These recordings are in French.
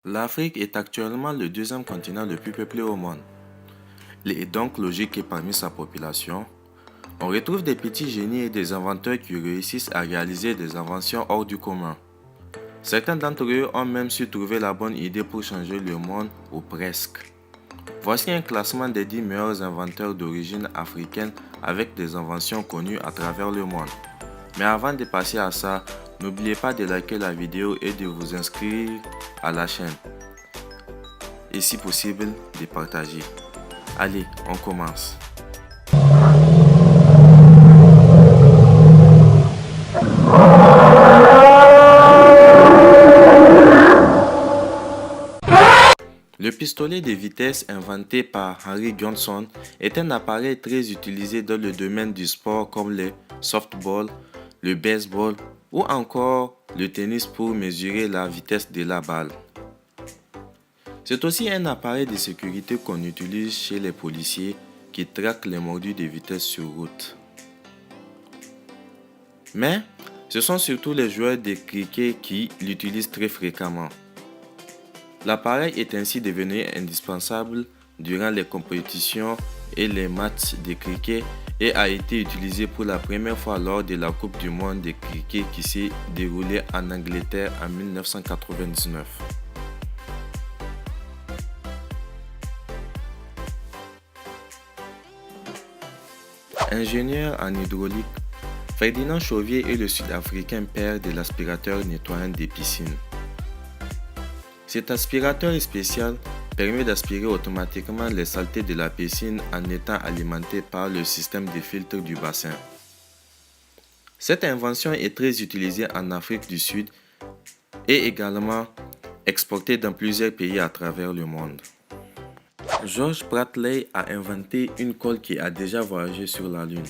L'Afrique est actuellement le deuxième continent le plus peuplé au monde. Il est donc logique que parmi sa population, on retrouve des petits génies et des inventeurs qui réussissent à réaliser des inventions hors du commun. Certains d'entre eux ont même su trouver la bonne idée pour changer le monde, ou presque. Voici un classement des 10 meilleurs inventeurs d'origine africaine avec des inventions connues à travers le monde. Mais avant de passer à ça, n'oubliez pas de liker la vidéo et de vous inscrire à la chaîne. Et si possible, de partager. Allez, on commence. Le pistolet de vitesse inventé par Harry Johnson est un appareil très utilisé dans le domaine du sport comme le softball, le baseball ou encore le tennis pour mesurer la vitesse de la balle. C'est aussi un appareil de sécurité qu'on utilise chez les policiers qui traquent les mordus de vitesse sur route. Mais ce sont surtout les joueurs de cricket qui l'utilisent très fréquemment. L'appareil est ainsi devenu indispensable durant les compétitions et les matchs de cricket et a été utilisé pour la première fois lors de la Coupe du monde de cricket qui s'est déroulée en Angleterre en 1999. Ingénieur en hydraulique, Ferdinand Chauvier est le Sud-Africain père de l'aspirateur nettoyant des piscines. Cet aspirateur spécial permet d'aspirer automatiquement les saletés de la piscine en étant alimenté par le système de filtre du bassin. Cette invention est très utilisée en Afrique du Sud et également exportée dans plusieurs pays à travers le monde. George Bradley a inventé une colle qui a déjà voyagé sur la Lune.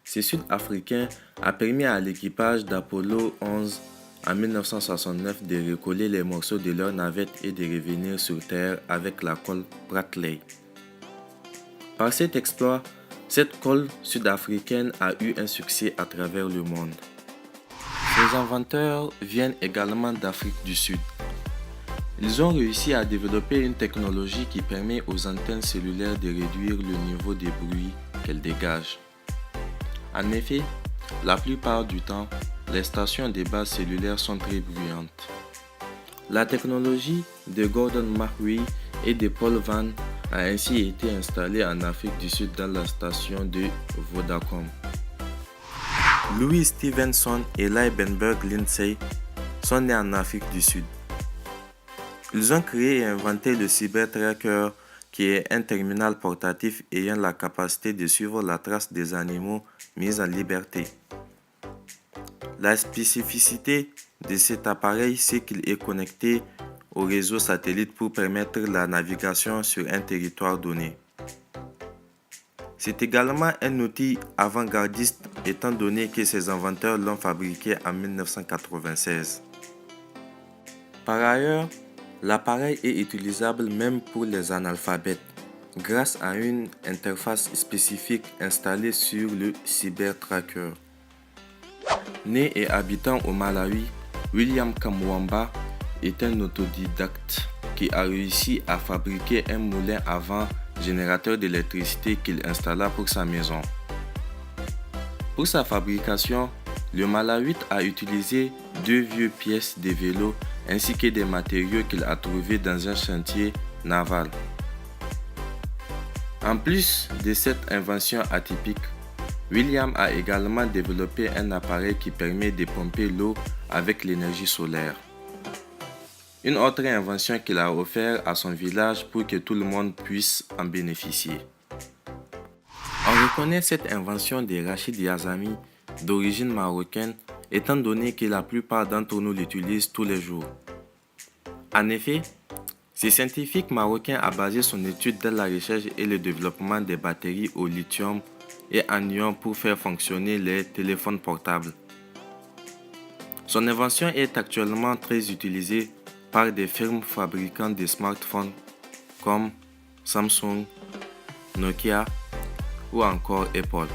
Ce Sud-Africain a permis à l'équipage d'Apollo 11 en 1969 de recoller les morceaux de leur navette et de revenir sur Terre avec la colle Bradley. Par cet exploit, cette colle sud-africaine a eu un succès à travers le monde. Ces inventeurs viennent également d'Afrique du Sud. Ils ont réussi à développer une technologie qui permet aux antennes cellulaires de réduire le niveau de bruit qu'elles dégagent. En effet, la plupart du temps, les stations de base cellulaires sont très bruyantes. La technologie de Gordon McRae et de Paul Van a ainsi été installée en Afrique du Sud dans la station de Vodacom. Louis Stevenson et Liebenberg Lindsay sont nés en Afrique du Sud. Ils ont créé et inventé le Cybertracker, qui est un terminal portatif ayant la capacité de suivre la trace des animaux mis en liberté. La spécificité de cet appareil, c'est qu'il est connecté au réseau satellite pour permettre la navigation sur un territoire donné. C'est également un outil avant-gardiste étant donné que ses inventeurs l'ont fabriqué en 1996. Par ailleurs, l'appareil est utilisable même pour les analphabètes grâce à une interface spécifique installée sur le Cybertracker. Né et habitant au Malawi, William Kamwamba est un autodidacte qui a réussi à fabriquer un moulin à vent générateur d'électricité qu'il installa pour sa maison. Pour sa fabrication, le Malawite a utilisé 2 vieux pièces de vélo ainsi que des matériaux qu'il a trouvés dans un chantier naval. En plus de cette invention atypique, William a également développé un appareil qui permet de pomper l'eau avec l'énergie solaire. Une autre invention qu'il a offerte à son village pour que tout le monde puisse en bénéficier. On reconnaît cette invention de Rachid Yazami, d'origine marocaine, étant donné que la plupart d'entre nous l'utilisent tous les jours. En effet, ce scientifique marocain a basé son étude dans la recherche et le développement des batteries au lithium et en ion pour faire fonctionner les téléphones portables. Son invention est actuellement très utilisée par des firmes fabricant de smartphones comme Samsung, Nokia ou encore Apple.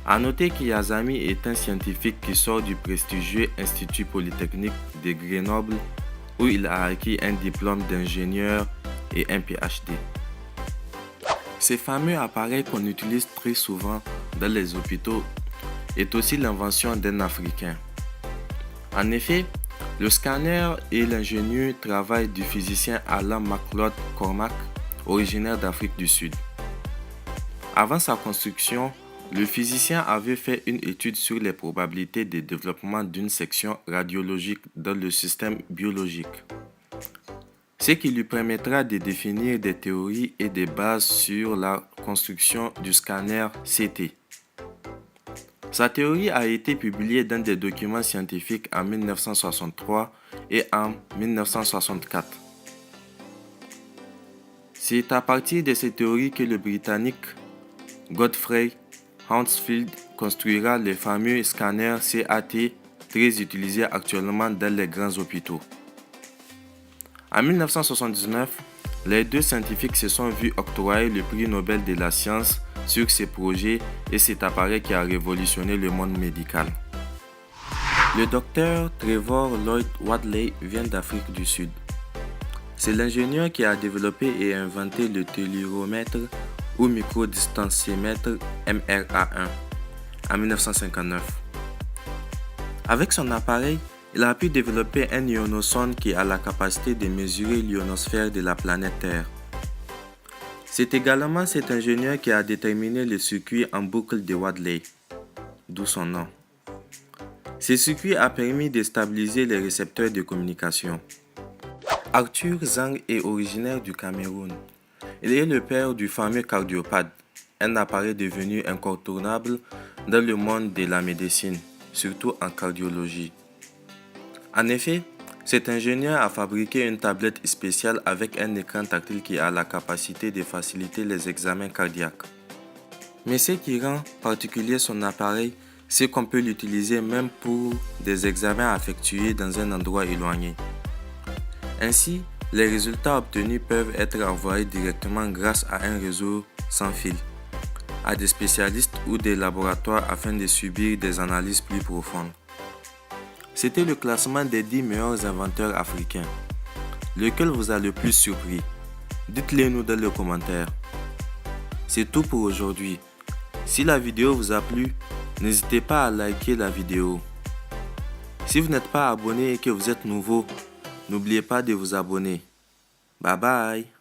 A noter que Yazami est un scientifique qui sort du prestigieux Institut Polytechnique de Grenoble où il a acquis un diplôme d'ingénieur et un PhD. Ces fameux appareils qu'on utilise très souvent dans les hôpitaux est aussi l'invention d'un Africain. En effet, le scanner est l'ingénieux travail du physicien Alan MacLeod Cormack, originaire d'Afrique du Sud. Avant sa construction, le physicien avait fait une étude sur les probabilités de développement d'une section radiologique dans le système biologique, ce qui lui permettra de définir des théories et des bases sur la construction du scanner CT. Sa théorie a été publiée dans des documents scientifiques en 1963 et en 1964. C'est à partir de ces théories que le Britannique Godfrey Hounsfield construira les fameux scanners CAT très utilisés actuellement dans les grands hôpitaux. En 1979, les deux scientifiques se sont vus octroyer le prix Nobel de la science sur ces projets et cet appareil qui a révolutionné le monde médical. Le docteur Trevor Lloyd Wadley vient d'Afrique du Sud. C'est l'ingénieur qui a développé et inventé le telluromètre ou microdistanciomètre MRA1 en 1959. Avec son appareil, il a pu développer un ionosonde qui a la capacité de mesurer l'ionosphère de la planète Terre. C'est également cet ingénieur qui a déterminé le circuit en boucle de Wadley, d'où son nom. Ce circuit a permis de stabiliser les récepteurs de communication. Arthur Zhang est originaire du Cameroun. Il est le père du fameux cardiopad, un appareil devenu incontournable dans le monde de la médecine, surtout en cardiologie. En effet, cet ingénieur a fabriqué une tablette spéciale avec un écran tactile qui a la capacité de faciliter les examens cardiaques. Mais ce qui rend particulier son appareil, c'est qu'on peut l'utiliser même pour des examens effectués dans un endroit éloigné. Ainsi, les résultats obtenus peuvent être envoyés directement grâce à un réseau sans fil à des spécialistes ou des laboratoires afin de subir des analyses plus profondes. C'était le classement des 10 meilleurs inventeurs africains. Lequel vous a le plus surpris? Dites-le nous dans les commentaires. C'est tout pour aujourd'hui. Si la vidéo vous a plu, n'hésitez pas à liker la vidéo. Si vous n'êtes pas abonné et que vous êtes nouveau, n'oubliez pas de vous abonner. Bye bye.